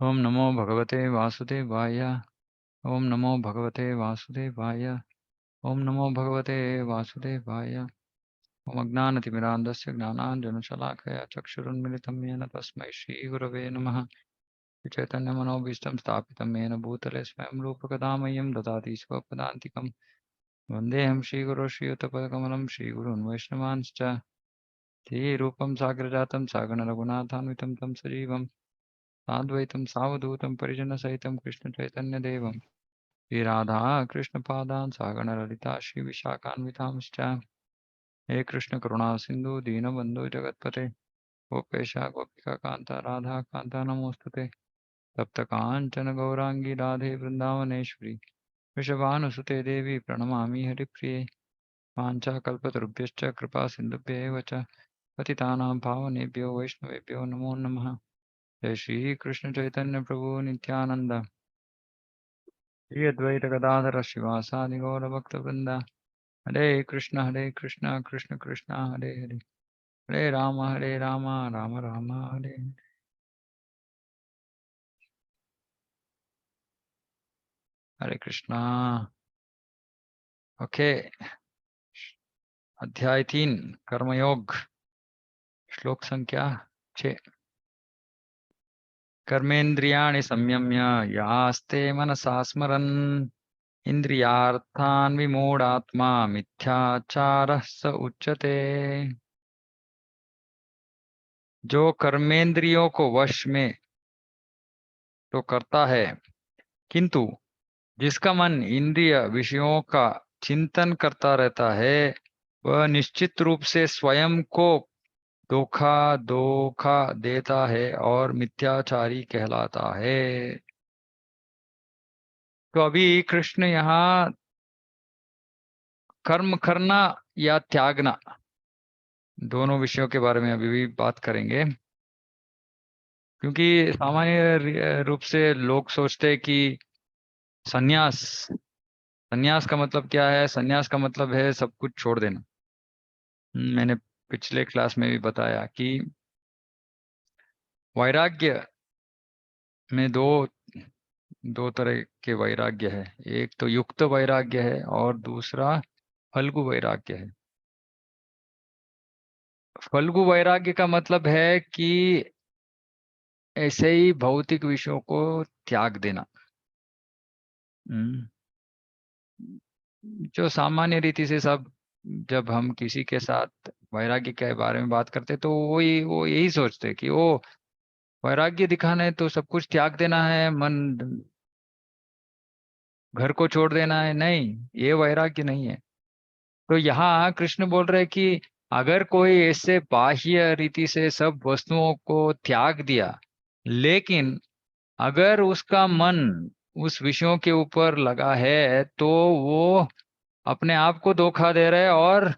ओम नमो भगवते वासुदेवाय। ओम नमो भगवते वासुदेवाय। ओम नमो भगवते वासुदेवाय। ओम अज्ञानतिमिरान्धस्य ज्ञानाञ्जनशलाकया चक्षुरुन्मिलितं येन तस्मै श्रीगुरवे नमः। चैतन्यमनोभीष्टं स्थापितं येन भूतले स्वयं रूपकदा मह्यं ददाति स्वपदान्तिकं। वन्देऽहं श्रीगुरो श्रीयुतपदकमलं श्रीगुरून् वैष्णवांश्च। श्रीरूपं साग्रजातं सागणरघुनाथान्वितं तं सजीवं साद्वैतं सावधूतं परिजनसहितं कृष्णचैतन्यदेवं श्रीराधा कृष्णपादान् सागणललिता श्रीविशाखान्वितांश्च। हे कृष्ण करुणा सिन्धु दीनबन्धु जगत्पते गोपेश गोपिका कान्ता राधा कान्ता नमोऽस्तुते। तप्तकाञ्चन गौराङ्गी राधे वृन्दावनेश्वरी वृषभानुसुते देवी प्रणमामि हरिप्रिये। वाञ्छाकल्पतरुभ्यश्च कृपा सिन्धुभ्येव च पतितानां पावनेभ्यो वैष्णवेभ्यो नमो नमः। जय श्री कृष्ण चैतन्य प्रभु नित्यानंद श्री अद्वैत गदाधर शिवासादि गौर भक्त वृंदा। हरे कृष्ण कृष्ण कृष्ण हरे हरे हरे राम राम राम हरे हरे। हरे कृष्णा। ओके। अध्याय 3 कर्मयोग श्लोक संख्या 6। कर्मेन्द्रियाणि संयम्य यास्ते मनसा स्मरन् इंद्रियार्थान् विमूढ़ात्मा मिथ्याचारः स उच्यते। जो कर्मेंद्रियों को वश में तो करता है, किंतु जिसका मन इंद्रिय विषयों का चिंतन करता रहता है, वह निश्चित रूप से स्वयं को धोखा धोखा देता है और मिथ्याचारी कहलाता है। तो अभी कृष्ण यहाँ कर्म करना या त्यागना दोनों विषयों के बारे में अभी भी बात करेंगे, क्योंकि सामान्य रूप से लोग सोचते हैं कि सन्यास सन्यास का मतलब क्या है। सन्यास का मतलब है सब कुछ छोड़ देना। मैंने पिछले क्लास में भी बताया कि वैराग्य में दो दो तरह के वैराग्य है। एक तो युक्त वैराग्य है और दूसरा फल्गु वैराग्य है। फल्गु वैराग्य का मतलब है कि ऐसे ही भौतिक विषयों को त्याग देना। हम्म, जो सामान्य रीति से सब, जब हम किसी के साथ वैराग्य के बारे में बात करते तो वो यही सोचते कि वो वैराग्य दिखाना है तो सब कुछ त्याग देना है, मन घर को छोड़ देना है। नहीं, ये वैराग्य नहीं है। तो यहाँ कृष्ण बोल रहे हैं कि अगर कोई ऐसे बाह्य रीति से सब वस्तुओं को त्याग दिया, लेकिन अगर उसका मन उस विषयों के ऊपर लगा है, तो वो अपने आप को धोखा दे रहा है और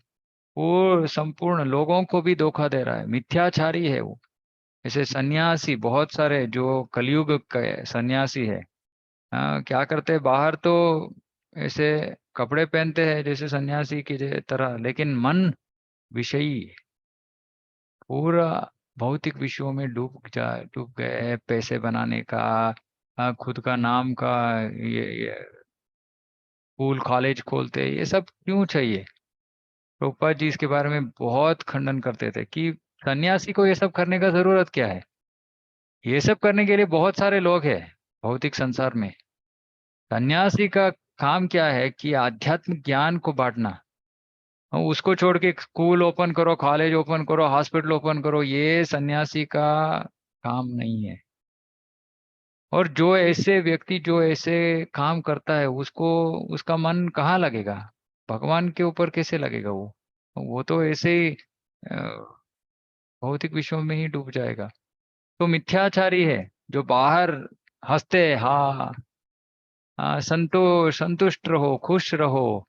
वो संपूर्ण लोगों को भी धोखा दे रहा है, मिथ्याचारी है वो। ऐसे सन्यासी बहुत सारे जो कलयुग के सन्यासी है, हाँ, क्या करते हैं बाहर तो ऐसे कपड़े पहनते हैं जैसे सन्यासी की तरह, लेकिन मन विषयी पूरा भौतिक विषयों में डूब गए हैं। पैसे बनाने का, खुद का नाम का, ये स्कूल कॉलेज खोलते हैं, ये सब क्यों चाहिए। प्रभुपाद जी इसके बारे में बहुत खंडन करते थे कि सन्यासी को ये सब करने का जरूरत क्या है। ये सब करने के लिए बहुत सारे लोग हैं भौतिक संसार में। सन्यासी का काम क्या है कि आध्यात्मिक ज्ञान को बांटना। और उसको छोड़ के स्कूल ओपन करो, कॉलेज ओपन करो, हॉस्पिटल ओपन करो, ये सन्यासी का काम नहीं है। और जो ऐसे व्यक्ति जो ऐसे काम करता है, उसको उसका मन कहाँ लगेगा, भगवान के ऊपर कैसे लगेगा। वो तो ऐसे ही भौतिक विषयों में ही डूब जाएगा। तो मिथ्याचारी है जो बाहर हंसते हैं, हाँ हाँ, संतुष्ट रहो, खुश रहो।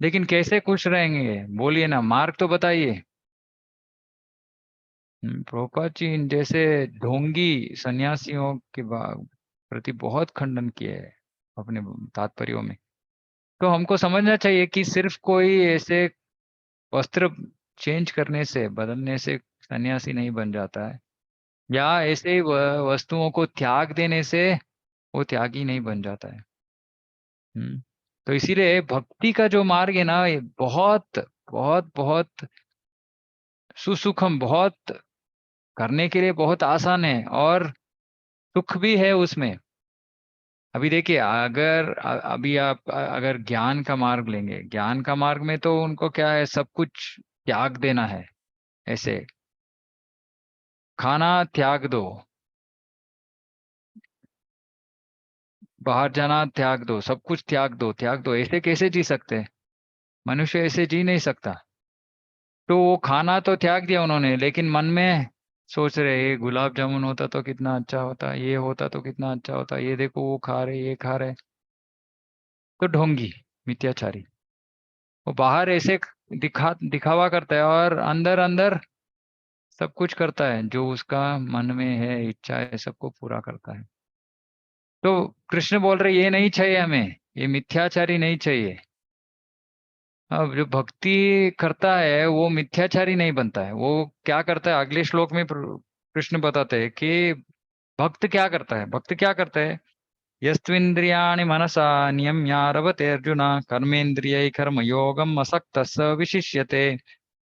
लेकिन कैसे खुश रहेंगे, बोलिए ना, मार्ग तो बताइए। प्रभुपाद जी इन जैसे ढोंगी सन्यासियों के प्रति बहुत खंडन किए है अपने तात्पर्यों में। तो हमको समझना चाहिए कि सिर्फ कोई ऐसे वस्त्र चेंज करने से, बदलने से सन्यासी नहीं बन जाता है। या ऐसे ही वस्तुओं को त्याग देने से वो त्यागी नहीं बन जाता है। हम्म। तो इसीलिए भक्ति का जो मार्ग है ना, ये बहुत बहुत बहुत सुसुखम, बहुत करने के लिए बहुत आसान है, और सुख भी है उसमें। अभी देखिए, अगर अभी आप अगर ज्ञान का मार्ग लेंगे, ज्ञान का मार्ग में तो उनको क्या है, सब कुछ त्याग देना है। ऐसे खाना त्याग दो, बाहर जाना त्याग दो, सब कुछ त्याग दो, त्याग दो, ऐसे कैसे जी सकते हैं? मनुष्य ऐसे जी नहीं सकता। तो वो खाना तो त्याग दिया उन्होंने, लेकिन मन में सोच रहे, ये गुलाब जामुन होता तो कितना अच्छा होता, ये होता तो कितना अच्छा होता, ये देखो वो खा रहे, ये खा रहे। तो ढोंगी, मिथ्याचारी, वो बाहर ऐसे दिखावा करता है, और अंदर अंदर सब कुछ करता है जो उसका मन में है, इच्छा है, सबको पूरा करता है। तो कृष्ण बोल रहे ये नहीं चाहिए हमें, ये मिथ्याचारी नहीं चाहिए। अब जो भक्ति करता है वो मिथ्याचारी नहीं बनता है। वो क्या करता है, अगले श्लोक में कृष्ण बताते हैं कि भक्त क्या करता है, भक्त क्या करता है। यस्त्विन्द्रियाणि मनसा नियम्यारभते अर्जुन कर्मेन्द्रिय कर्मयोगम असक्तः स विशिष्यते।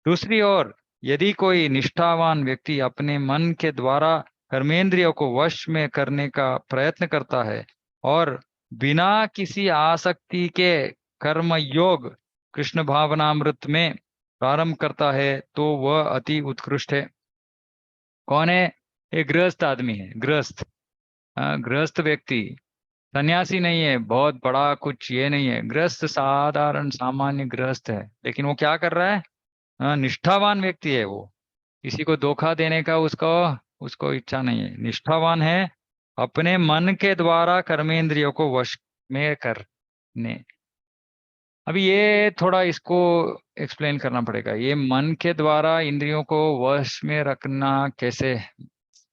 दूसरी ओर, यदि कोई निष्ठावान व्यक्ति अपने मन के द्वारा कर्मेंद्रियों को वश में करने का प्रयत्न करता है, और बिना किसी आसक्ति के कर्म योग कृष्ण भावनामृत में प्रारंभ करता है, तो वह अति उत्कृष्ट है। कौन है? एक गृहस्थ आदमी है, गृहस्थ। गृहस्थ व्यक्ति, सन्यासी नहीं है, बहुत बड़ा कुछ ये नहीं है, गृहस्थ, साधारण सामान्य गृहस्थ है, लेकिन वो क्या कर रहा है? निष्ठावान व्यक्ति है वो। किसी को धोखा देने का उसको उसको इच्छा नहीं है, निष्ठावान है। अपने मन के द्वारा कर्मेंद्रियों को वश में करने। अभी ये थोड़ा इसको एक्सप्लेन करना पड़ेगा, ये मन के द्वारा इंद्रियों को वश में रखना कैसे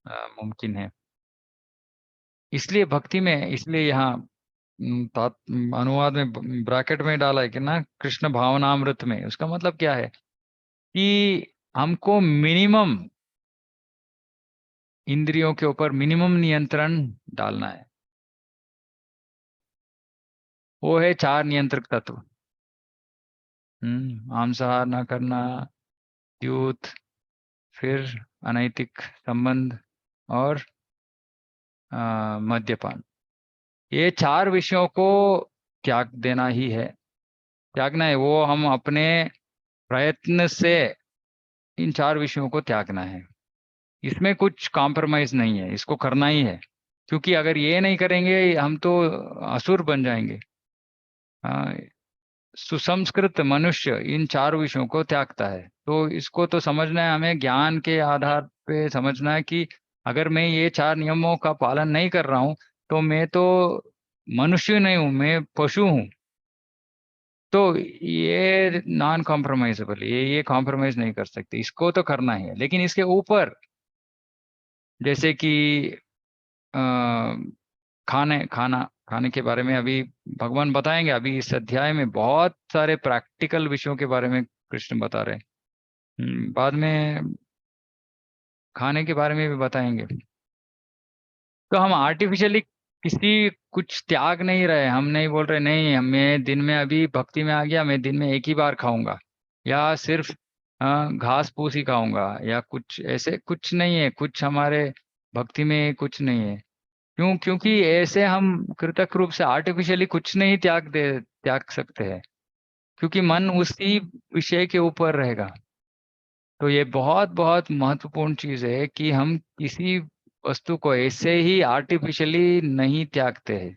मुमकिन है। इसलिए भक्ति में, इसलिए यहाँ अनुवाद में ब्रैकेट में डाला है कि ना, कृष्ण भावनामृत में, उसका मतलब क्या है कि हमको मिनिमम इंद्रियों के ऊपर मिनिमम नियंत्रण डालना है। वो है चार नियंत्रक तत्व। मांसाहार ना करना, युद्ध, फिर अनैतिक संबंध, और मद्यपान। ये चार विषयों को त्याग देना ही है। त्यागना है वो, हम अपने प्रयत्न से इन चार विषयों को त्यागना है। इसमें कुछ कॉम्प्रोमाइज नहीं है, इसको करना ही है। क्योंकि अगर ये नहीं करेंगे हम तो असुर बन जाएंगे। हाँ, सुसंस्कृत मनुष्य इन चार विषयों को त्यागता है। तो इसको तो समझना है, हमें ज्ञान के आधार पे समझना है कि अगर मैं ये चार नियमों का पालन नहीं कर रहा हूं, तो मैं तो मनुष्य नहीं हूं, मैं पशु हूं। तो ये नॉन कॉम्प्रोमाइजेबल, ये कॉम्प्रोमाइज नहीं कर सकते, इसको तो करना ही है। लेकिन इसके ऊपर, जैसे कि अ, खाने के बारे में अभी भगवान बताएंगे। अभी इस अध्याय में बहुत सारे प्रैक्टिकल विषयों के बारे में कृष्ण बता रहे हैं। बाद में खाने के बारे में भी बताएंगे। तो हम आर्टिफिशियली किसी कुछ त्याग नहीं रहे, हम नहीं बोल रहे नहीं मैं दिन में अभी भक्ति में आ गया, मैं दिन में एक ही बार खाऊंगा, या सिर्फ घास फूस ही खाऊंगा, या कुछ ऐसे कुछ नहीं है, कुछ हमारे भक्ति में कुछ नहीं है। क्यों? क्योंकि ऐसे हम कृतक रूप से आर्टिफिशियली कुछ नहीं त्याग सकते हैं, क्योंकि मन उसी विषय के ऊपर रहेगा। तो ये बहुत बहुत महत्वपूर्ण चीज है कि हम किसी वस्तु को ऐसे ही आर्टिफिशियली नहीं त्यागते हैं।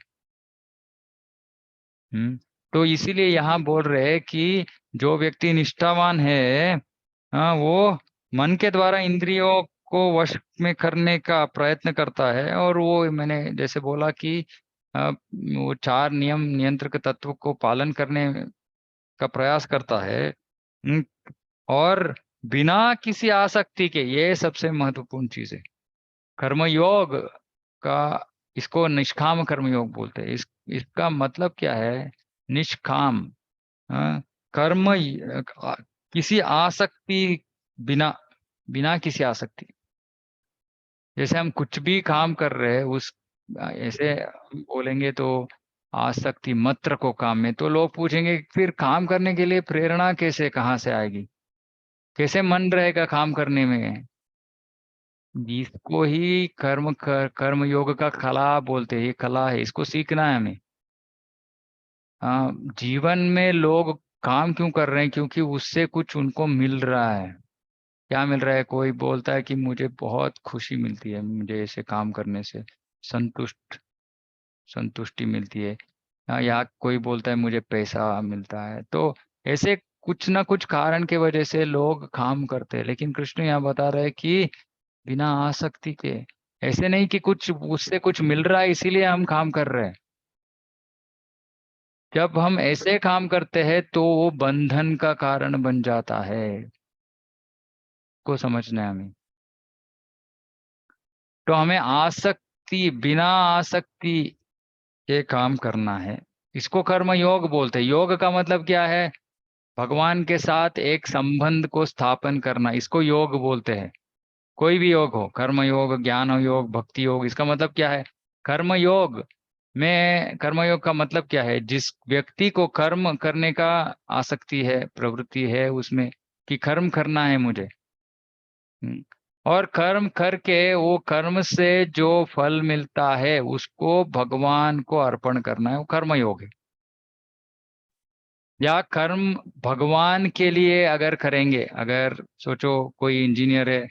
तो इसीलिए यहाँ बोल रहे हैं कि जो व्यक्ति निष्ठावान है, वो मन के द्वारा इंद्रियों को वश में करने का प्रयत्न करता है, और वो मैंने जैसे बोला कि वो चार नियंत्रक तत्व को पालन करने का प्रयास करता है। हम्म, और बिना किसी आसक्ति के, ये सबसे महत्वपूर्ण चीज है। कर्मयोग का, इसको निष्काम कर्मयोग बोलते हैं। इसका मतलब क्या है? निष्काम, हाँ, कर्म किसी आसक्ति बिना, बिना किसी आसक्ति। जैसे हम कुछ भी काम कर रहे हैं उस ऐसे हम बोलेंगे तो आसक्ति मत रखो काम में, तो लोग पूछेंगे फिर काम करने के लिए प्रेरणा कैसे, कहाँ से आएगी, कैसे मन रहेगा काम करने में। इसको ही कर्म योग का कला बोलते हैं, ये कला है, इसको सीखना है हमें। जीवन में लोग काम क्यों कर रहे हैं, क्योंकि उससे कुछ उनको मिल रहा है। क्या मिल रहा है, कोई बोलता है कि मुझे बहुत खुशी मिलती है, मुझे ऐसे काम करने से संतुष्टि मिलती है। या कोई बोलता है मुझे पैसा मिलता है। तो ऐसे कुछ ना कुछ कारण के वजह से लोग काम करते हैं, लेकिन कृष्ण यहाँ बता रहे हैं कि बिना आसक्ति के। ऐसे नहीं कि कुछ उससे कुछ मिल रहा है इसीलिए हम काम कर रहे हैं। जब हम ऐसे काम करते हैं तो वो बंधन का कारण बन जाता है, को समझना है हमें। तो हमें आसक्ति, बिना आसक्ति के काम करना है। इसको कर्म योग बोलते हैं। योग का मतलब क्या है, भगवान के साथ एक संबंध को स्थापन करना, इसको योग बोलते हैं। कोई भी योग हो, कर्म योग, ज्ञान योग, भक्ति योग, इसका मतलब क्या है। कर्म योग में, कर्म योग का मतलब क्या है, जिस व्यक्ति को कर्म करने का आसक्ति है, प्रवृत्ति है उसमें, कि कर्म करना है मुझे। हम्म, और कर्म करके वो कर्म से जो फल मिलता है उसको भगवान को अर्पण करना है, वो कर्म योग है। या कर्म भगवान के लिए अगर करेंगे, अगर सोचो कोई इंजीनियर है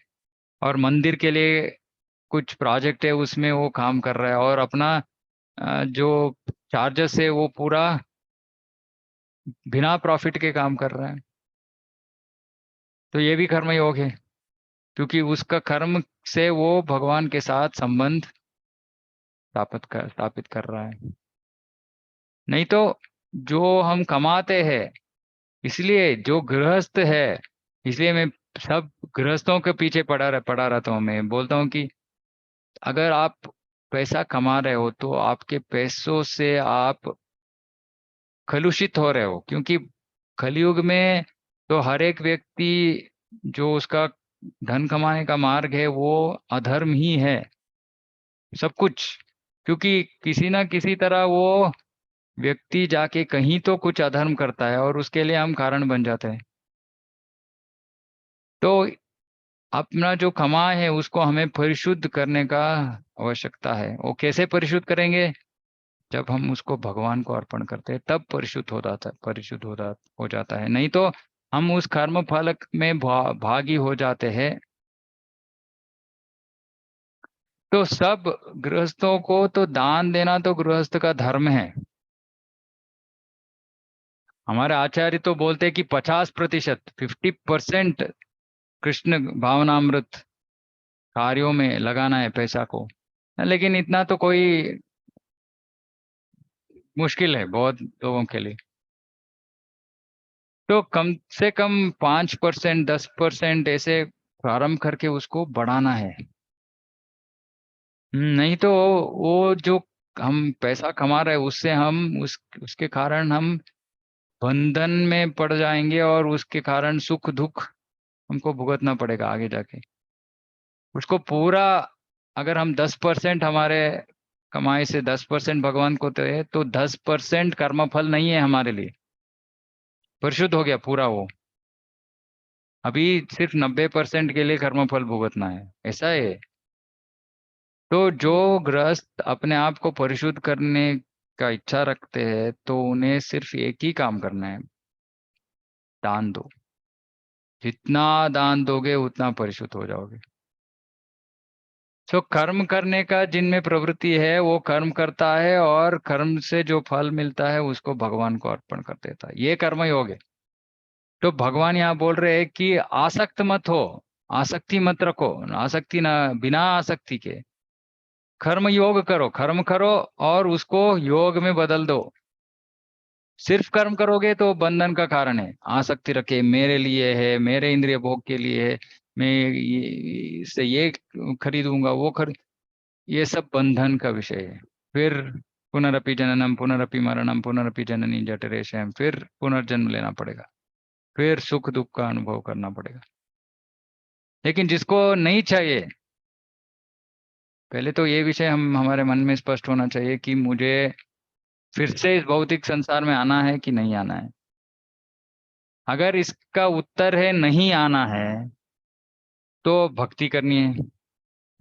और मंदिर के लिए कुछ प्रोजेक्ट है, उसमें वो काम कर रहा है और अपना जो चार्जेस है वो पूरा बिना प्रॉफिट के काम कर रहा है, तो ये भी कर्म योग है, क्योंकि उसका कर्म से वो भगवान के साथ संबंध स्थापित कर रहा है। नहीं तो जो हम कमाते हैं, इसलिए जो गृहस्थ है, इसलिए मैं सब गृहस्थों के पीछे पड़ा रहता हूँ। मैं बोलता हूँ कि अगर आप पैसा कमा रहे हो तो आपके पैसों से आप कलुषित हो रहे हो, क्योंकि कलयुग में तो हर एक व्यक्ति जो उसका धन कमाने का मार्ग है वो अधर्म ही है, सब कुछ। क्योंकि किसी ना किसी तरह वो व्यक्ति जाके कहीं तो कुछ अधर्म करता है और उसके लिए हम कारण बन जाते हैं। तो अपना जो कमाए है उसको हमें परिशुद्ध करने का आवश्यकता है। वो कैसे परिशुद्ध करेंगे, जब हम उसको भगवान को अर्पण करते हैं तब परिशुद्ध हो जाता है। नहीं तो हम उस कर्म फल में भागी हो जाते हैं। तो सब गृहस्थों को तो दान देना तो गृहस्थ का धर्म है। हमारे आचार्य तो बोलते हैं कि 50%, 50% कृष्ण भावनामृत कार्यों में लगाना है पैसा को। लेकिन इतना तो कोई मुश्किल है बहुत लोगों के लिए। तो कम से कम 5%, 10% ऐसे प्रारंभ करके उसको बढ़ाना है। नहीं तो वो जो हम पैसा कमा रहे हैं उससे हम उसके कारण हम बंधन में पड़ जाएंगे और उसके कारण सुख दुख हमको भुगतना पड़ेगा आगे जाके। उसको पूरा, अगर हम 10% हमारे कमाई से 10% भगवान को दे तो 10% कर्मफल नहीं है हमारे लिए, परिशुद्ध हो गया पूरा वो। अभी सिर्फ 90% के लिए कर्मफल भुगतना है, ऐसा है। तो जो गृहस्थ अपने आप को परिशुद्ध करने का इच्छा रखते हैं तो उन्हें सिर्फ एक ही काम करना है, दान दो। जितना दान दोगे उतना परिशुद्ध हो जाओगे। तो कर्म करने का जिनमें प्रवृत्ति है वो कर्म करता है और कर्म से जो फल मिलता है उसको भगवान को अर्पण कर देता है, ये कर्म योग है। तो भगवान यहाँ बोल रहे हैं कि आसक्त मत हो, आसक्ति मत रखो, आसक्ति ना, बिना आसक्ति के कर्म योग करो, कर्म करो और उसको योग में बदल दो। सिर्फ कर्म करोगे तो बंधन का कारण है, आसक्ति रखे, मेरे लिए है, मेरे इंद्रिय भोग के लिए है, मैं इससे ये खरीदूंगा वो खरीद, ये सब बंधन का विषय है। फिर पुनरपि जननम पुनरपि मरणम पुनरपि जननी जठरे शयम, फिर पुनर्जन्म लेना पड़ेगा, फिर सुख दुख का अनुभव करना पड़ेगा। लेकिन जिसको नहीं चाहिए, पहले तो ये विषय हम हमारे मन में स्पष्ट होना चाहिए कि मुझे फिर से इस भौतिक संसार में आना है कि नहीं आना है। अगर इसका उत्तर है नहीं आना है तो भक्ति करनी है।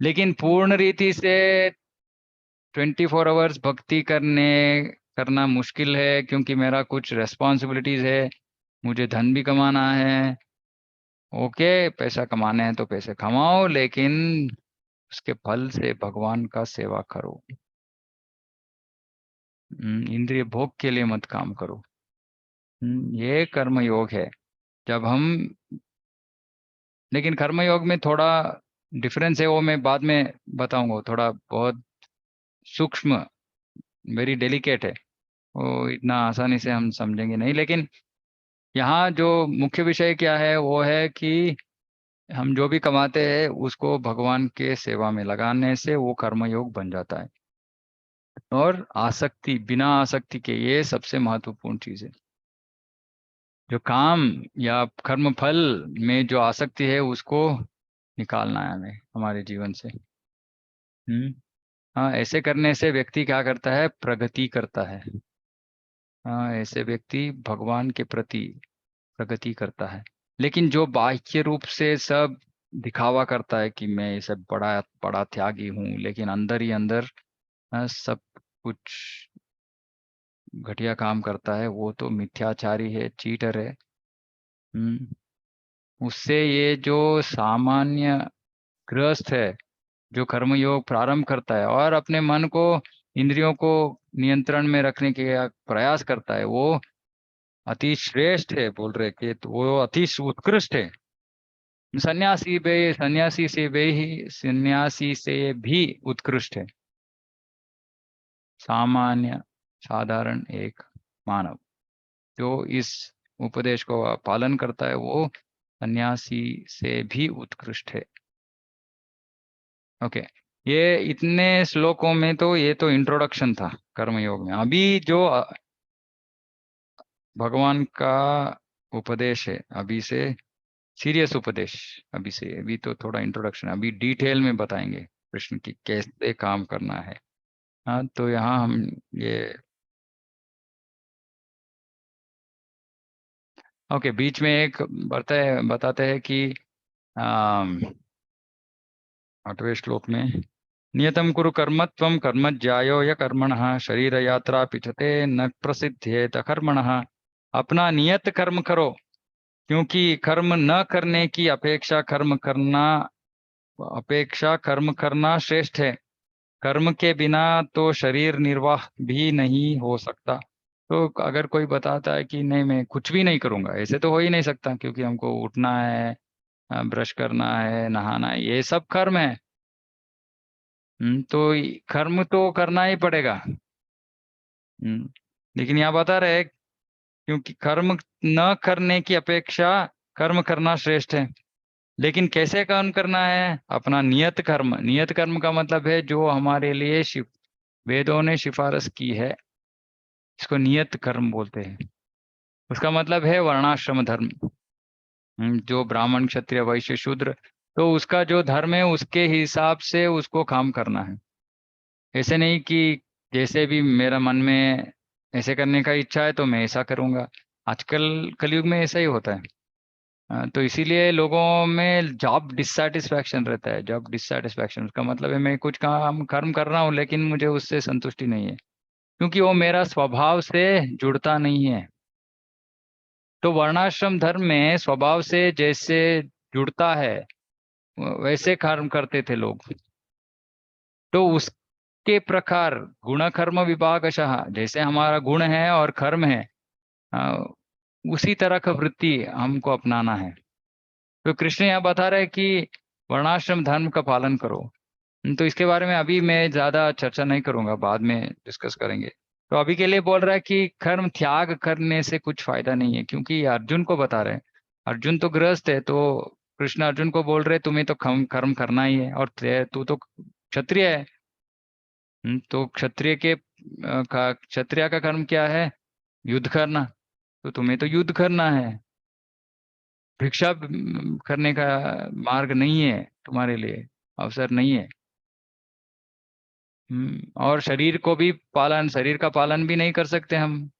लेकिन पूर्ण रीति से 24 आवर्स भक्ति करना मुश्किल है, क्योंकि मेरा कुछ रेस्पॉन्सिबिलिटीज है। मुझे धन भी कमाना है। ओके, पैसा कमाने हैं तो पैसे कमाओ, लेकिन उसके फल से भगवान का सेवा करो। इंद्रिय भोग के लिए मत काम करो। ये कर्म योग है। जब हम लेकिन कर्म योग में थोड़ा डिफरेंस है, वो मैं बाद में बताऊंगा। थोड़ा बहुत सूक्ष्म, वेरी डेलिकेट है। वो इतना आसानी से हम समझेंगे नहीं। लेकिन यहाँ जो मुख्य विषय क्या है वो है कि हम जो भी कमाते हैं उसको भगवान के सेवा में लगाने से वो कर्मयोग बन जाता है। और आसक्ति, बिना आसक्ति के, ये सबसे महत्वपूर्ण चीज है। जो काम या कर्म फल में जो आसक्ति है उसको निकालना है हमें हमारे जीवन से। हाँ, ऐसे करने से व्यक्ति क्या करता है, प्रगति करता है। हाँ, ऐसे व्यक्ति भगवान के प्रति प्रगति करता है। लेकिन जो बाह्य रूप से सब दिखावा करता है कि मैं ये सब बड़ा बड़ा त्यागी हूँ, लेकिन अंदर ही अंदर सब कुछ घटिया काम करता है, वो तो मिथ्याचारी है, चीटर है। हम्म उससे ये जो सामान्य गृहस्थ है, जो कर्मयोग प्रारंभ करता है और अपने मन को, इंद्रियों को नियंत्रण में रखने के प्रयास करता है, वो अति श्रेष्ठ है। बोल रहे कि तो वो अति उत्कृष्ट है। सन्यासी से भी उत्कृष्ट है। सामान्य, साधारण एक मानव जो इस उपदेश को पालन करता है, वो सन्यासी से भी उत्कृष्ट है। ओके। ये इतने श्लोकों में तो ये तो इंट्रोडक्शन था कर्मयोग में। अभी जो भगवान का उपदेश है, अभी से सीरियस उपदेश, अभी तो थोड़ा इंट्रोडक्शन, अभी डिटेल में बताएंगे कृष्ण की कैसे काम करना है। हाँ, तो यहाँ हम ये ओके, बीच में एक बताते हैं कि 8वें श्लोक में, नियतम कुरु कर्म त्वं कर्म ज्यायो य कर्मणः शरीर यात्रा पिछते न प्रसिद्धेत कर्मणः। अपना नियत कर्म करो, क्योंकि कर्म न करने की अपेक्षा कर्म करना श्रेष्ठ है। कर्म के बिना तो शरीर निर्वाह भी नहीं हो सकता। तो अगर कोई बताता है कि नहीं मैं कुछ भी नहीं करूंगा, ऐसे तो हो ही नहीं सकता, क्योंकि हमको उठना है, ब्रश करना है, नहाना है, ये सब कर्म है। तो कर्म तो करना ही पड़ेगा। हम्म, लेकिन यहाँ बता रहे हैं, क्योंकि कर्म न करने की अपेक्षा कर्म करना श्रेष्ठ है। लेकिन कैसे कर्म करना है, अपना नियत कर्म। नियत कर्म का मतलब है जो हमारे लिए वेदों ने सिफारिश की है, इसको नियत कर्म बोलते हैं। उसका मतलब है वर्णाश्रम धर्म। जो ब्राह्मण, क्षत्रिय, वैश्य, शूद्र, तो उसका जो धर्म है उसके हिसाब से उसको काम करना है। ऐसे नहीं कि जैसे भी मेरा मन में ऐसे करने का इच्छा है तो मैं ऐसा करूंगा। आजकल कलयुग में ऐसा ही होता है। तो इसीलिए लोगों में जॉब डिससेटिस्फैक्शन रहता है। जॉब डिससेटिस्फैक्शन का मतलब है मैं कुछ काम कर्म कर रहा हूँ लेकिन मुझे उससे संतुष्टि नहीं है, क्योंकि वो मेरा स्वभाव से जुड़ता नहीं है। तो वर्णाश्रम धर्म में स्वभाव से जैसे जुड़ता है वैसे कर्म करते थे लोग। तो उसके प्रकार गुण कर्म विभागशः, जैसे हमारा गुण है और कर्म है, अ, उसी तरह का वृत्ति हमको अपनाना है। तो कृष्ण यहाँ बता रहे हैं कि वर्णाश्रम धर्म का पालन करो। तो इसके बारे में अभी मैं ज्यादा चर्चा नहीं करूंगा, बाद में डिस्कस करेंगे। तो अभी के लिए बोल रहा है कि कर्म त्याग करने से कुछ फायदा नहीं है, क्योंकि ये अर्जुन को बता रहे हैं। अर्जुन तो गृहस्थ है, तो कृष्ण अर्जुन को बोल रहे तुम्हें तो कर्म करना ही है, और तू तो क्षत्रिय है। तो क्षत्रिय क्षत्रिय का कर्म क्या है, युद्ध करना। तो तुम्हें तो युद्ध करना है। भिक्षा करने का मार्ग नहीं है तुम्हारे लिए, अवसर नहीं है। और शरीर का पालन भी नहीं कर सकते हम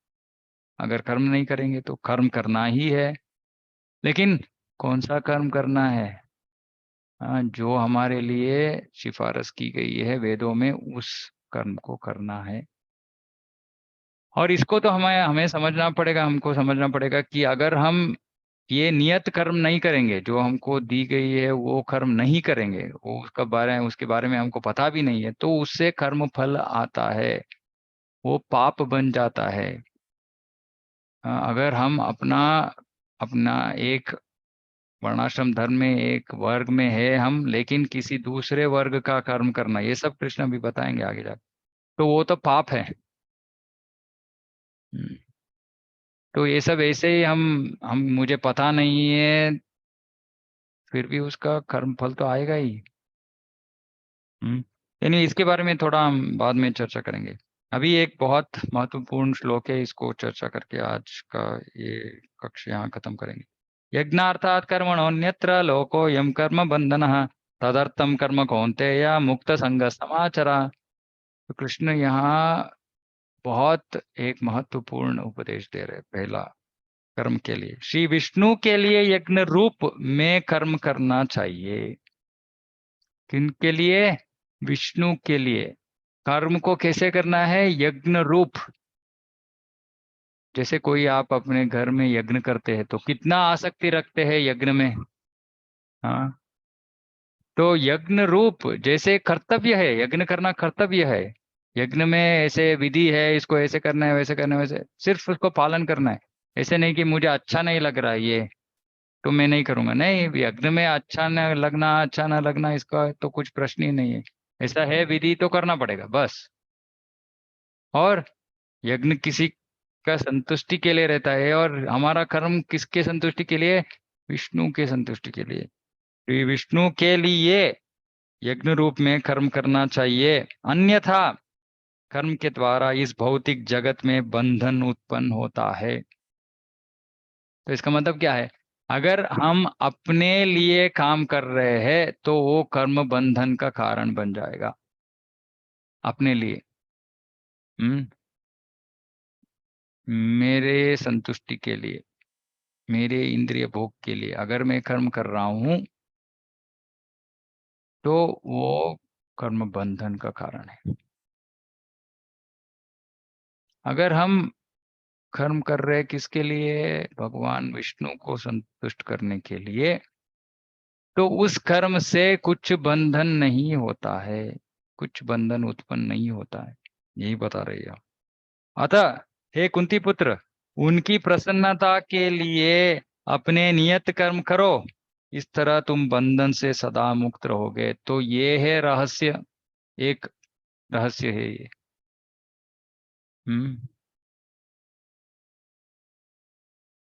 अगर कर्म नहीं करेंगे। तो कर्म करना ही है, लेकिन कौन सा कर्म करना है? हाँ, जो हमारे लिए सिफारिश की गई है वेदों में, उस कर्म को करना है। और इसको तो हमें हमें समझना पड़ेगा, हमको समझना पड़ेगा कि अगर हम ये नियत कर्म नहीं करेंगे, जो हमको दी गई है वो कर्म नहीं करेंगे, वो उसके बारे में हमको पता भी नहीं है, तो उससे कर्म फल आता है, वो पाप बन जाता है। अगर हम अपना अपना एक वर्णाश्रम धर्म में एक वर्ग में है हम, लेकिन किसी दूसरे वर्ग का कर्म करना, ये सब कृष्ण भी बताएंगे आगे जाकर, तो वो तो पाप है। हम्म, तो ये सब ऐसे ही हम मुझे पता नहीं है, फिर भी उसका कर्म फल तो आएगा ही। यानी इसके बारे में थोड़ा हम बाद में चर्चा करेंगे। अभी एक बहुत महत्वपूर्ण श्लोक है, इसको चर्चा करके आज का ये कक्ष यहाँ खत्म करेंगे। यज्ञार्थात् कर्मणोऽन्यत्र लोको यम कर्म बंधनः तदर्थम कर्म कौन्तेय मुक्त संग समाचरा। तो कृष्ण यहाँ बहुत एक महत्वपूर्ण उपदेश दे रहे हैं। पहला, कर्म के लिए, श्री विष्णु के लिए यज्ञ रूप में कर्म करना चाहिए। किनके लिए? विष्णु के लिए। कर्म को कैसे करना है? यज्ञ रूप। जैसे कोई आप अपने घर में यज्ञ करते हैं तो कितना आसक्ति रखते हैं यज्ञ में। हाँ, तो यज्ञ रूप जैसे कर्तव्य है, यज्ञ करना कर्तव्य है। यज्ञ में ऐसे विधि है, इसको ऐसे करना है, वैसे करना है, वैसे सिर्फ उसको पालन करना है। ऐसे नहीं कि मुझे अच्छा नहीं लग रहा है ये, तो मैं नहीं करूंगा। नहीं, यज्ञ में अच्छा न लगना, अच्छा ना लगना, इसका तो कुछ प्रश्न ही नहीं है। ऐसा है विधि तो करना पड़ेगा बस। और यज्ञ किसी का संतुष्टि के लिए रहता है, और हमारा कर्म किसके संतुष्टि के लिए? विष्णु के संतुष्टि के लिए। तो ये विष्णु के लिए यज्ञ रूप में कर्म करना चाहिए, अन्यथा कर्म के द्वारा इस भौतिक जगत में बंधन उत्पन्न होता है। तो इसका मतलब क्या है? अगर हम अपने लिए काम कर रहे हैं तो वो कर्म बंधन का कारण बन जाएगा। अपने लिए, हम्म मेरे संतुष्टि के लिए, मेरे इंद्रिय भोग के लिए अगर मैं कर्म कर रहा हूं, तो वो कर्म बंधन का कारण है। अगर हम कर्म कर रहे हैं किसके लिए? भगवान विष्णु को संतुष्ट करने के लिए, तो उस कर्म से कुछ बंधन नहीं होता है, कुछ बंधन उत्पन्न नहीं होता है, यही बता रही है। अतः हे कुंती पुत्र, उनकी प्रसन्नता के लिए अपने नियत कर्म करो, इस तरह तुम बंधन से सदा मुक्त रहोगे। तो ये है रहस्य, एक रहस्य है ये। हम्म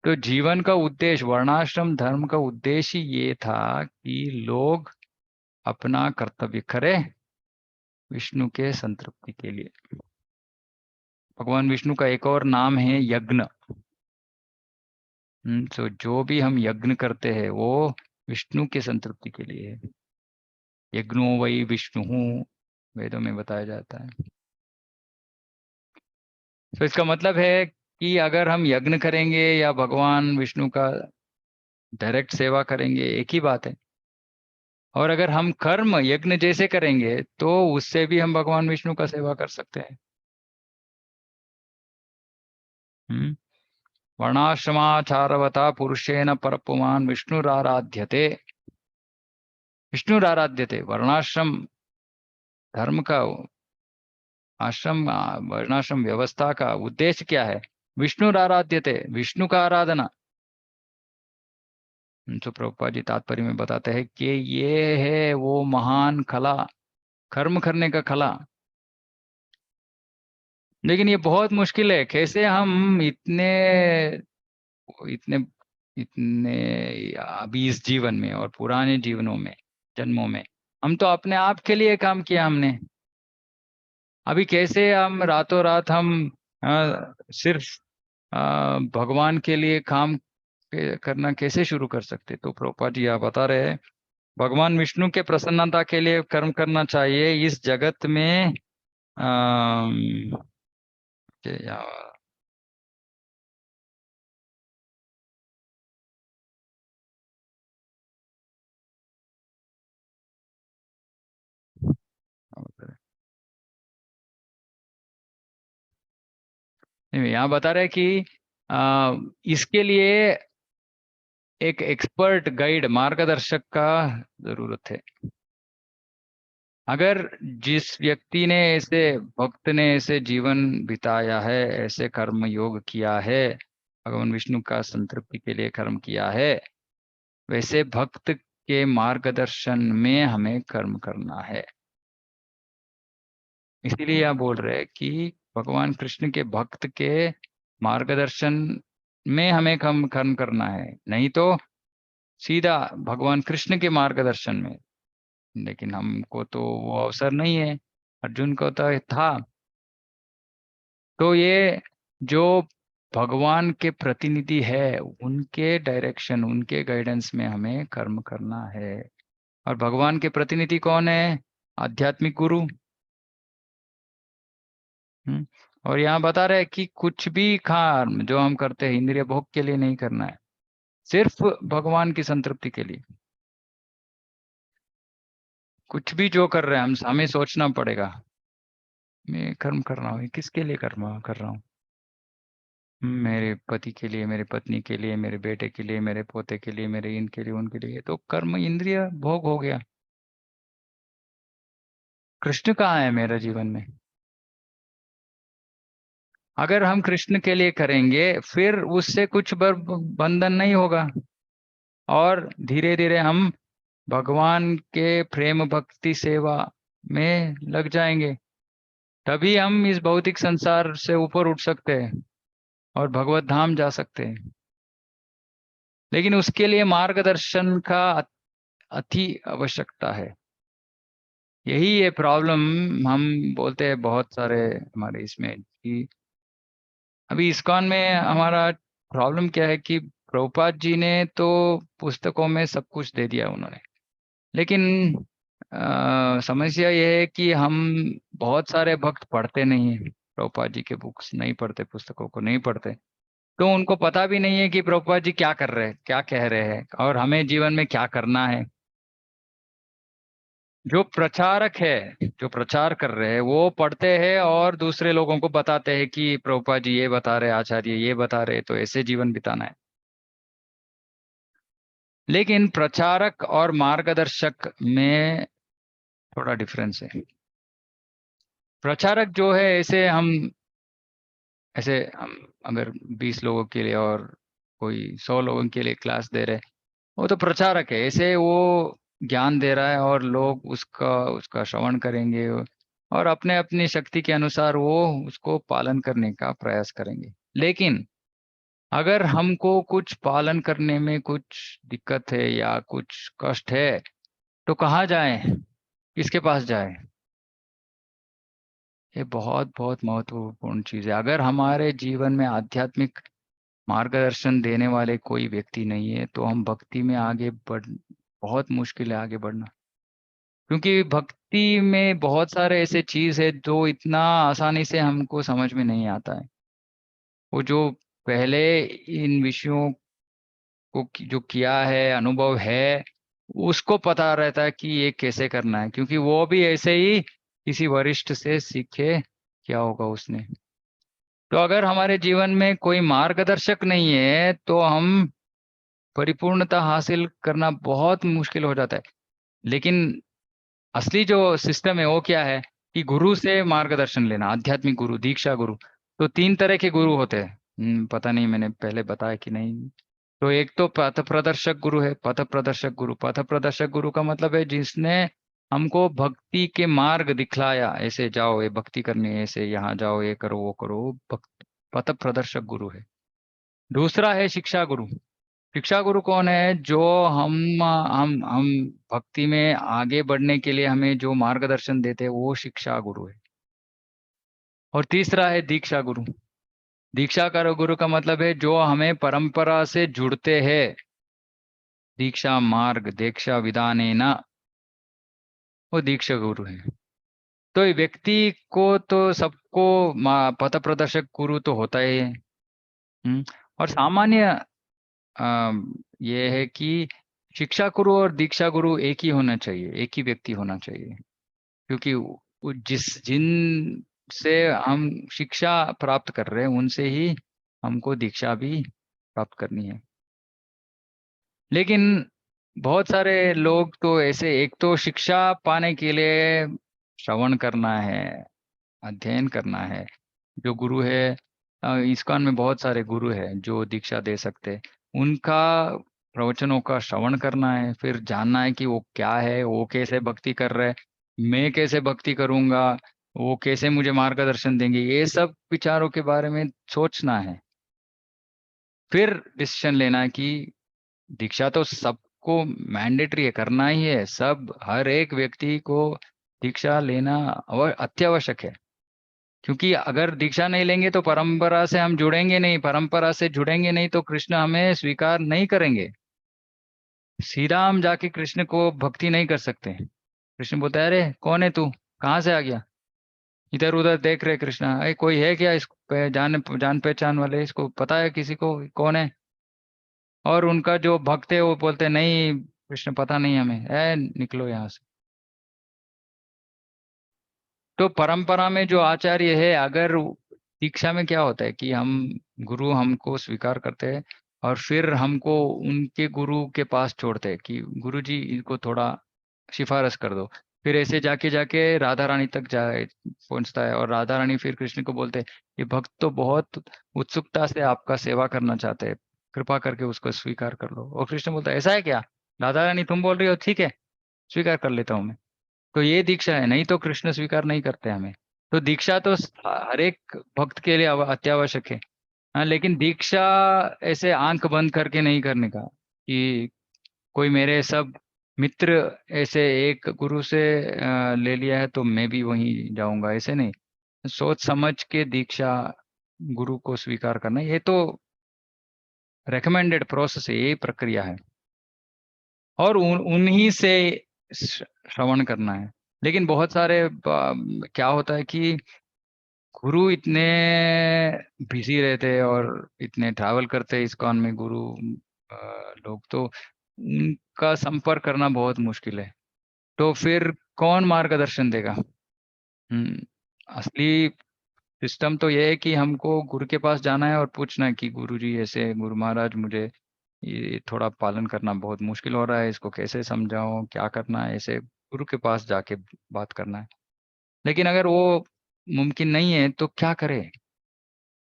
तो जीवन का उद्देश्य, वर्णाश्रम धर्म का उद्देश्य ये था कि लोग अपना कर्तव्य करें विष्णु के संतृप्ति के लिए। भगवान विष्णु का एक और नाम है यज्ञ। तो जो भी हम यज्ञ करते हैं वो विष्णु के संतृप्ति के लिए है। यज्ञो वही विष्णु, वेदों में बताया जाता है। तो इसका मतलब है कि अगर हम यज्ञ करेंगे या भगवान विष्णु का डायरेक्ट सेवा करेंगे, एक ही बात है। और अगर हम कर्म यज्ञ जैसे करेंगे तो उससे भी हम भगवान विष्णु का सेवा कर सकते हैं। हम्म वर्णाश्रमाचारवता पुरुषेण परपुमान् विष्णुराराध्यते। विष्णुराराध्यते, वर्णाश्रम धर्म का, वर्णाश्रम व्यवस्था का उद्देश्य क्या है? विष्णुराराध्यते, विष्णु का आराधना। तो प्रभुपाद जी तात्पर्य में बताते हैं कि ये है वो महान कला, कर्म करने का कला। लेकिन ये बहुत मुश्किल है। कैसे हम इतने इतने इतने अभी इस जीवन में और पुराने जीवनों में, जन्मों में, हम तो अपने आप के लिए काम किया हमने। अभी कैसे हम रातों रात हम सिर्फ भगवान के लिए काम करना कैसे शुरू कर सकते? तो प्रभुपाद जी आप बता रहे हैं, भगवान विष्णु के प्रसन्नता के लिए कर्म करना चाहिए। इस जगत में अम्म, या- नहीं, यहाँ बता रहे हैं कि इसके लिए एक एक्सपर्ट गाइड मार्गदर्शक का जरूरत है। अगर जिस व्यक्ति ने ऐसे भक्त ने ऐसे जीवन बिताया है, ऐसे कर्म योग किया है, भगवान विष्णु का संतृप्ति के लिए कर्म किया है, वैसे भक्त के मार्गदर्शन में हमें कर्म करना है। इसीलिए यह बोल रहे हैं कि भगवान कृष्ण के भक्त के मार्गदर्शन में हमें कर्म करना है, नहीं तो सीधा भगवान कृष्ण के मार्गदर्शन में। लेकिन हमको तो वो अवसर नहीं है, अर्जुन को तो था। तो ये जो भगवान के प्रतिनिधि है, उनके डायरेक्शन उनके गाइडेंस में हमें कर्म करना है। और भगवान के प्रतिनिधि कौन है? आध्यात्मिक गुरु। हम्म। और यहाँ बता रहे हैं कि कुछ भी कर्म जो हम करते हैं इंद्रिय भोग के लिए नहीं करना है, सिर्फ भगवान की संतृप्ति के लिए। कुछ भी जो कर रहे हैं हम, हमें सोचना पड़ेगा, मैं कर्म कर रहा हूँ, ये किसके लिए कर्म कर रहा हूँ? मेरे पति के लिए, मेरे पत्नी के लिए, मेरे बेटे के लिए, मेरे पोते के लिए, मेरे इनके लिए, उनके लिए। तो कर्म इंद्रिय भोग हो गया। कृष्ण कहाँ है मेरे जीवन में? अगर हम कृष्ण के लिए करेंगे, फिर उससे कुछ बंधन नहीं होगा। और धीरे धीरे हम भगवान के प्रेम भक्ति सेवा में लग जाएंगे। तभी हम इस भौतिक संसार से ऊपर उठ सकते हैं और भगवत धाम जा सकते हैं। लेकिन उसके लिए मार्गदर्शन का अति आवश्यकता है। यही है प्रॉब्लम। हम बोलते हैं बहुत सारे हमारे इसमें कि अभी इस्कॉन में हमारा प्रॉब्लम क्या है कि प्रभुपाद जी ने तो पुस्तकों में सब कुछ दे दिया उन्होंने। लेकिन समस्या यह है कि हम बहुत सारे भक्त पढ़ते नहीं हैं, प्रभुपाद जी के बुक्स नहीं पढ़ते, पुस्तकों को नहीं पढ़ते। तो उनको पता भी नहीं है कि प्रभुपाद जी क्या कर रहे हैं, क्या कह रहे हैं, और हमें जीवन में क्या करना है। जो प्रचारक है, जो प्रचार कर रहे हैं, वो पढ़ते हैं और दूसरे लोगों को बताते हैं कि प्रभुपाद जी ये बता रहे, आचार्य ये बता रहे, तो ऐसे जीवन बिताना है। लेकिन प्रचारक और मार्गदर्शक में थोड़ा डिफरेंस है। प्रचारक जो है, ऐसे हम अगर 20 लोगों के लिए और कोई 100 लोगों के लिए क्लास दे रहे, वो तो प्रचारक है। ऐसे वो ज्ञान दे रहा है और लोग उसका उसका श्रवण करेंगे और अपने अपनी शक्ति के अनुसार वो उसको पालन करने का प्रयास करेंगे। लेकिन अगर हमको कुछ पालन करने में कुछ दिक्कत है या कुछ कष्ट है, तो कहाँ जाएं, किसके पास जाएं? ये बहुत बहुत महत्वपूर्ण चीज है। अगर हमारे जीवन में आध्यात्मिक मार्गदर्शन देने वाले कोई व्यक्ति नहीं है, तो हम भक्ति में आगे बढ़ बहुत मुश्किल है आगे बढ़ना। क्योंकि भक्ति में बहुत सारे ऐसे चीज है जो इतना आसानी से हमको समझ में नहीं आता है। वो जो पहले इन विषयों को जो किया है, अनुभव है, उसको पता रहता है कि ये कैसे करना है, क्योंकि वो भी ऐसे ही किसी वरिष्ठ से सीखे क्या होगा उसने। तो अगर हमारे जीवन में कोई मार्गदर्शक नहीं है, तो हम परिपूर्णता हासिल करना बहुत मुश्किल हो जाता है। लेकिन असली जो सिस्टम है वो क्या है कि गुरु से मार्गदर्शन लेना, आध्यात्मिक गुरु, दीक्षा गुरु। तो 3 तरह के गुरु होते हैं। पता नहीं मैंने पहले बताया कि नहीं। तो एक तो पथ प्रदर्शक गुरु है। पथ प्रदर्शक गुरु, पथ प्रदर्शक गुरु का मतलब है जिसने हमको भक्ति के मार्ग दिखलाया, ऐसे जाओ, ये भक्ति करनी है, ऐसे यहाँ जाओ, ये करो, वो करो, भक्त पथ प्रदर्शक गुरु है। दूसरा है शिक्षा गुरु। शिक्षा गुरु कौन है? जो हम भक्ति में आगे बढ़ने के लिए हमें जो मार्गदर्शन देते हैं, वो शिक्षा गुरु है। और तीसरा है दीक्षा गुरु। दीक्षा का गुरु का मतलब है जो हमें परंपरा से जुड़ते हैं। दीक्षा मार्ग दीक्षा विधानेन, वो दीक्षा गुरु है। तो ये व्यक्ति को तो सबको पथ प्रदर्शक गुरु तो होता ही है। और सामान्य ये है कि शिक्षा गुरु और दीक्षा गुरु एक ही होना चाहिए, एक ही व्यक्ति होना चाहिए। क्योंकि जिस जिन से हम शिक्षा प्राप्त कर रहे हैं उनसे ही हमको दीक्षा भी प्राप्त करनी है। लेकिन बहुत सारे लोग तो ऐसे, एक तो शिक्षा पाने के लिए श्रवण करना है, अध्ययन करना है। जो गुरु है, इस्कॉन में बहुत सारे गुरु हैं जो दीक्षा दे सकते हैं। उनका प्रवचनों का श्रवण करना है, फिर जानना है कि वो क्या है, वो कैसे भक्ति कर रहे हैं, मैं कैसे भक्ति करूंगा, वो कैसे मुझे मार्गदर्शन देंगे, ये सब विचारों के बारे में सोचना है। फिर डिसीजन लेना है कि दीक्षा तो सबको मैंडेटरी है, करना ही है, सब हर एक व्यक्ति को दीक्षा लेना अत्यावश्यक है। क्योंकि अगर दीक्षा नहीं लेंगे तो परंपरा से हम जुड़ेंगे नहीं, परंपरा से जुड़ेंगे नहीं तो कृष्ण हमें स्वीकार नहीं करेंगे। सीधा हम जाके कृष्ण को भक्ति नहीं कर सकते। कृष्ण बोलता है, अरे कौन है तू, कहाँ से आ गया। इधर उधर देख रहे कृष्ण, अरे कोई है क्या इसको जान पहचान वाले, इसको पता है किसी को कौन है। और उनका जो भक्त है वो बोलते हैं, नहीं कृष्ण पता नहीं हमें, निकलो यहाँ से। तो परंपरा में जो आचार्य है, अगर दीक्षा में क्या होता है कि हम गुरु हमको स्वीकार करते हैं और फिर हमको उनके गुरु के पास छोड़ते हैं कि गुरु जी इनको थोड़ा सिफारिश कर दो। फिर ऐसे जाके जाके राधा रानी तक जाए पहुंचता है, और राधा रानी फिर कृष्ण को बोलते हैं, ये भक्त तो बहुत उत्सुकता से आपका सेवा करना चाहते हैं, कृपा करके उसको स्वीकार कर लो। और कृष्ण बोलता है, ऐसा है क्या राधा रानी, तुम बोल रही हो, ठीक है स्वीकार कर लेता हूँ मैं। तो ये दीक्षा है, नहीं तो कृष्ण स्वीकार नहीं करते हमें। तो दीक्षा तो हर एक भक्त के लिए अत्यावश्यक है। हाँ, लेकिन दीक्षा ऐसे आंख बंद करके नहीं करने का कि कोई मेरे सब मित्र ऐसे एक गुरु से ले लिया है तो मैं भी वहीं जाऊंगा, ऐसे नहीं। सोच समझ के दीक्षा गुरु को स्वीकार करना, ये तो रेकमेंडेड प्रोसेस है, ये प्रक्रिया है। और उन्हीं से श्रवण करना है। लेकिन बहुत सारे क्या होता है कि गुरु इतने बिजी रहते हैं और इतने ट्रैवल करते हैं इस्कॉन में गुरु लोग, तो उनका संपर्क करना बहुत मुश्किल है। तो फिर कौन मार्गदर्शन देगा। असली सिस्टम तो ये है कि हमको गुरु के पास जाना है और पूछना है कि गुरु जी ऐसे, गुरु महाराज मुझे ये थोड़ा पालन करना बहुत मुश्किल हो रहा है, इसको कैसे समझाऊं, क्या करना है, ऐसे गुरु के पास जाके बात करना है। लेकिन अगर वो मुमकिन नहीं है तो क्या करें।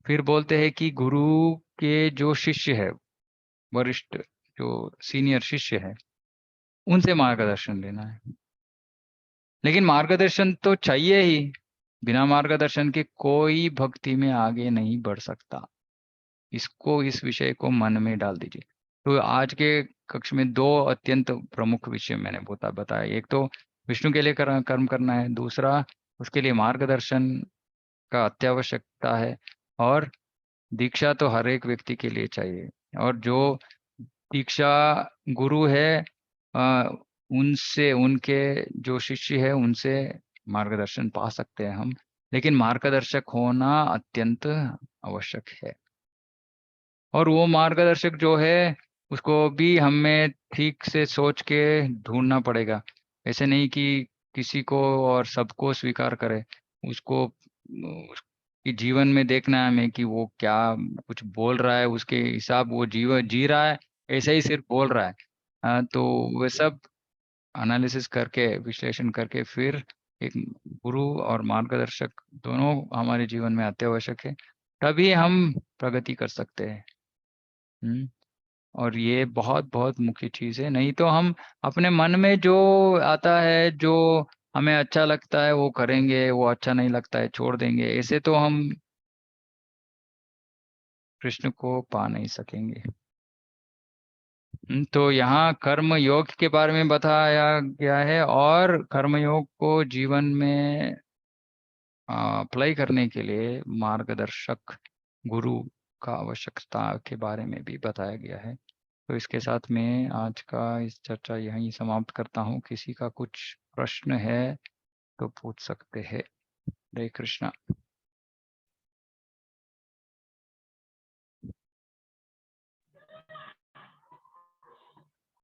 फिर बोलते हैं कि गुरु के जो शिष्य है, वरिष्ठ जो सीनियर शिष्य है, उनसे मार्गदर्शन लेना है। लेकिन मार्गदर्शन तो चाहिए ही, बिना मार्गदर्शन के कोई भक्ति में आगे नहीं बढ़ सकता। इसको, इस विषय को मन में डाल दीजिए। तो आज के कक्ष में दो अत्यंत प्रमुख विषय मैंने बताया। एक तो विष्णु के लिए कर्म करना है, दूसरा उसके लिए मार्गदर्शन का अत्यावश्यकता है। और दीक्षा तो हर एक व्यक्ति के लिए चाहिए। और जो दीक्षा गुरु है, आ, उनसे, उनके जो शिष्य है उनसे मार्गदर्शन पा सकते हैं हम। लेकिन मार्गदर्शक होना अत्यंत आवश्यक है। और वो मार्गदर्शक जो है उसको भी हमें ठीक से सोच के ढूंढना पड़ेगा। ऐसे नहीं कि किसी को और सबको स्वीकार करे। उसको उसकी जीवन में देखना है हमें कि वो क्या कुछ बोल रहा है, उसके हिसाब वो जीवन जी रहा है, ऐसे ही सिर्फ बोल रहा है। तो वे सब एनालिसिस करके, विश्लेषण करके, फिर एक गुरु और मार्गदर्शक दोनों हमारे जीवन में अत्यावश्यक है। तभी हम प्रगति कर सकते हैं। हम्म। और ये बहुत बहुत मुख्य चीज है। नहीं तो हम अपने मन में जो आता है, जो हमें अच्छा लगता है वो करेंगे, वो अच्छा नहीं लगता है छोड़ देंगे, ऐसे तो हम कृष्ण को पा नहीं सकेंगे। तो यहाँ कर्म योग के बारे में बताया गया है, और कर्म योग को जीवन में अप्लाई करने के लिए मार्गदर्शक गुरु का आवश्यकता के बारे में भी बताया गया है। तो इसके साथ मैं आज का इस चर्चा यहीं समाप्त करता हूँ। किसी का कुछ प्रश्न है तो पूछ सकते हैं। हरे कृष्णा।